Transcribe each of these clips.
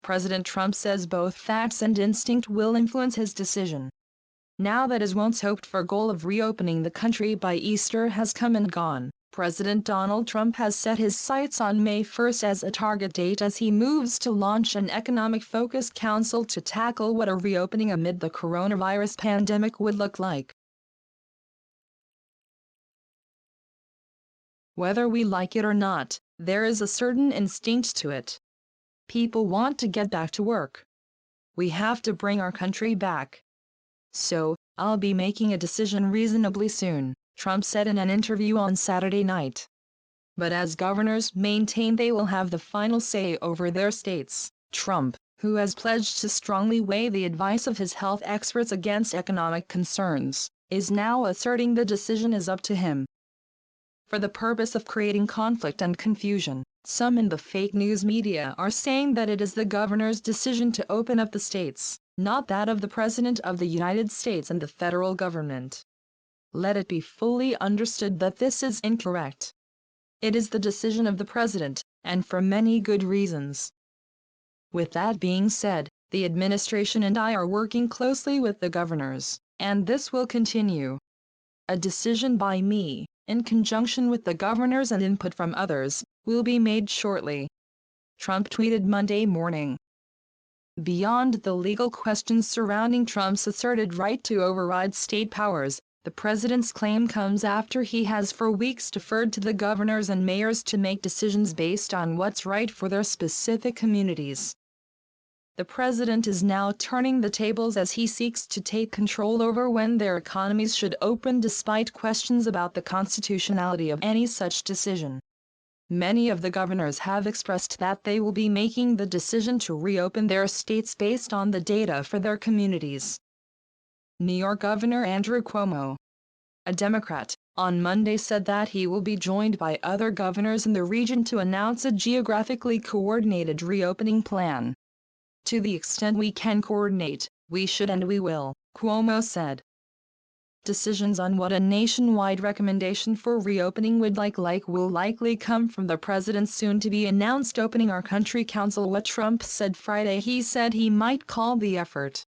President Trump says both facts and instinct will influence his decision. Now that his once hoped-for goal of reopening the country by Easter has come and gone, President Donald Trump has set his sights on May 1st as a target date as he moves to launch an economic-focused council to tackle what a reopening amid the coronavirus pandemic would look like. Whether we like it or not, there is a certain instinct to it. People want to get back to work. We have to bring our country back. So, I'll be making a decision reasonably soon, Trump said in an interview on Saturday night. But as governors maintain they will have the final say over their states, Trump, who has pledged to strongly weigh the advice of his health experts against economic concerns, is now asserting the decision is up to him. For the purpose of creating conflict and confusion, some in the fake news media are saying that it is the governor's decision to open up the states, not that of the President of the United States and the federal government. Let it be fully understood that this is incorrect. It is the decision of the President, and for many good reasons. With that being said, the administration and I are working closely with the governors, and this will continue. A decision by me, in conjunction with the governors and input from others, will be made shortly. Trump tweeted Monday morning. Beyond the legal questions surrounding Trump's asserted right to override state powers, the president's claim comes after he has for weeks deferred to the governors and mayors to make decisions based on what's right for their specific communities. The president is now turning the tables as he seeks to take control over when their economies should open despite questions about the constitutionality of any such decision. Many of the governors have expressed that they will be making the decision to reopen their states based on the data for their communities. New York Governor Andrew Cuomo, a Democrat, on Monday said that he will be joined by other governors in the region to announce a geographically coordinated reopening plan. To the extent we can coordinate, we should and we will, Cuomo said. Decisions on what a nationwide recommendation for reopening would like will likely come from the president's soon-to-be-announced Opening Our Country Council, what Trump said Friday he said he might call the effort.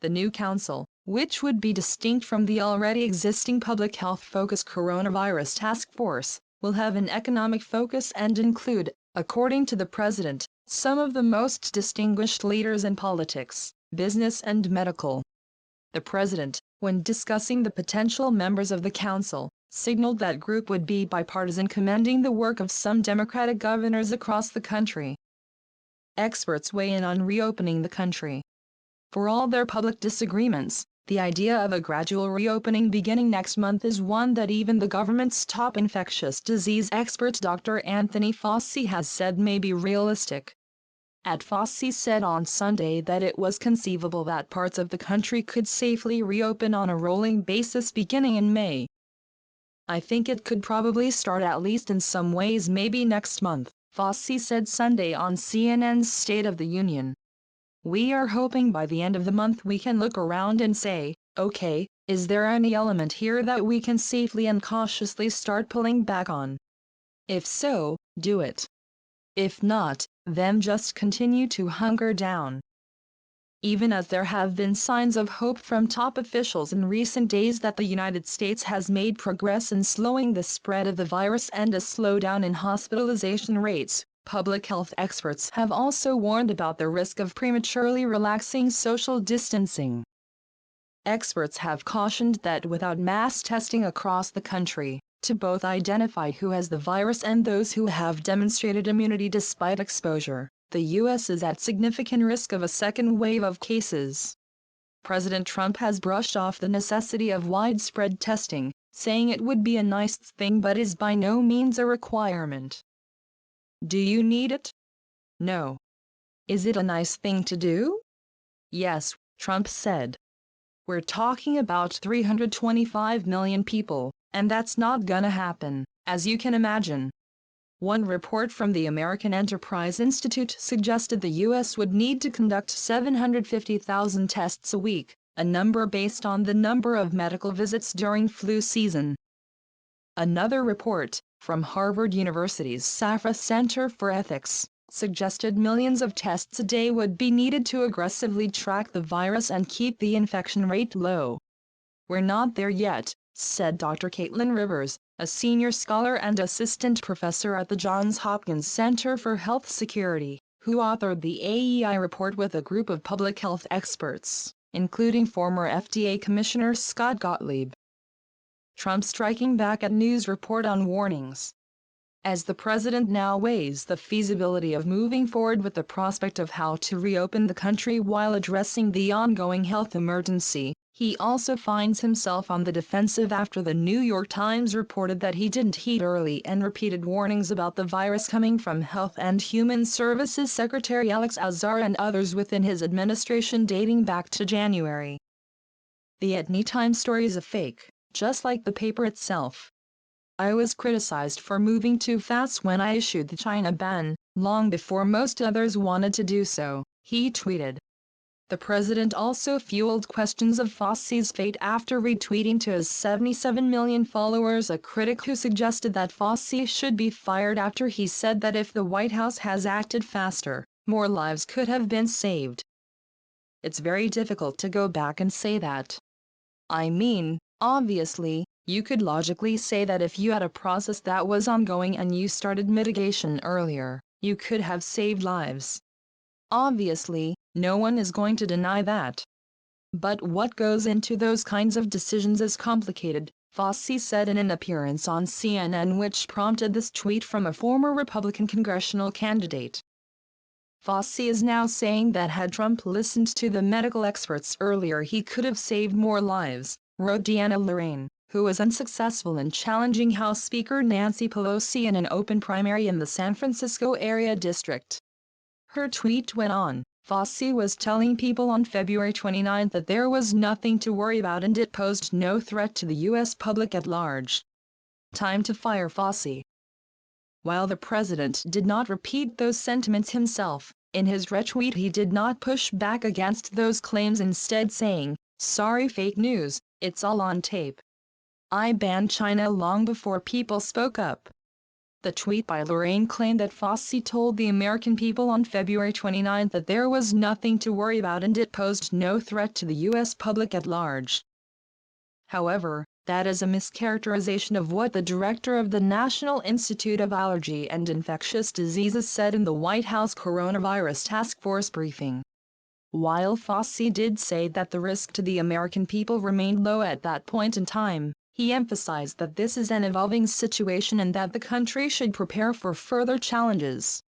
The new council, which would be distinct from the already existing public health-focused coronavirus task force, will have an economic focus and include, according to the president, some of the most distinguished leaders in politics, business and medical. The president, when discussing the potential members of the council, signaled that group would be bipartisan, commending the work of some Democratic governors across the country. Experts weigh in on reopening the country. For all their public disagreements, the idea of a gradual reopening beginning next month is one that even the government's top infectious disease expert Dr. Anthony Fauci has said may be realistic. Fauci said on Sunday that it was conceivable that parts of the country could safely reopen on a rolling basis beginning in May. I think it could probably start at least in some ways maybe next month, Fauci said Sunday on CNN's State of the Union. We are hoping by the end of the month we can look around and say, okay, is there any element here that we can safely and cautiously start pulling back on? If so, do it. If not, then just continue to hunker down. Even as there have been signs of hope from top officials in recent days that the United States has made progress in slowing the spread of the virus and a slowdown in hospitalization rates, public health experts have also warned about the risk of prematurely relaxing social distancing. Experts have cautioned that without mass testing across the country, to both identify who has the virus and those who have demonstrated immunity despite exposure, the U.S. is at significant risk of a second wave of cases. President Trump has brushed off the necessity of widespread testing, saying it would be a nice thing but is by no means a requirement. Do you need it? No. Is it a nice thing to do? Yes, Trump said. We're talking about 325 million people, and that's not gonna happen, as you can imagine. One report from the American Enterprise Institute suggested the U.S. would need to conduct 750,000 tests a week, a number based on the number of medical visits during flu season. Another report, from Harvard University's Safra Center for Ethics, suggested millions of tests a day would be needed to aggressively track the virus and keep the infection rate low. "We're not there yet," said Dr. Caitlin Rivers, a senior scholar and assistant professor at the Johns Hopkins Center for Health Security, who authored the AEI report with a group of public health experts, including former FDA Commissioner Scott Gottlieb. Trump striking back at news report on warnings. As the president now weighs the feasibility of moving forward with the prospect of how to reopen the country while addressing the ongoing health emergency, he also finds himself on the defensive after the New York Times reported that he didn't heed early and repeated warnings about the virus coming from Health and Human Services Secretary Alex Azar and others within his administration dating back to January. The Etny Times story is a fake, just like the paper itself. "I was criticized for moving too fast when I issued the China ban, long before most others wanted to do so," he tweeted. The president also fueled questions of Fauci's fate after retweeting to his 77 million followers a critic who suggested that Fauci should be fired after he said that if the White House has acted faster, more lives could have been saved. It's very difficult to go back and say that. I mean, obviously, you could logically say that if you had a process that was ongoing and you started mitigation earlier, you could have saved lives. Obviously, no one is going to deny that. But what goes into those kinds of decisions is complicated, Fauci said in an appearance on CNN, which prompted this tweet from a former Republican congressional candidate. Fauci is now saying that had Trump listened to the medical experts earlier, he could have saved more lives, wrote Deanna Lorraine, who was unsuccessful in challenging House Speaker Nancy Pelosi in an open primary in the San Francisco area district. Her tweet went on, "Fauci was telling people on February 29 that there was nothing to worry about and it posed no threat to the U.S. public at large. Time to fire Fauci." While the president did not repeat those sentiments himself, in his retweet he did not push back against those claims, instead saying, "Sorry, fake news, it's all on tape. I banned China long before people spoke up." The tweet by Lorraine claimed that Fauci told the American people on February 29 that there was nothing to worry about and it posed no threat to the U.S. public at large. However, that is a mischaracterization of what the director of the National Institute of Allergy and Infectious Diseases said in the White House Coronavirus Task Force briefing. While Fauci did say that the risk to the American people remained low at that point in time, he emphasized that this is an evolving situation and that the country should prepare for further challenges.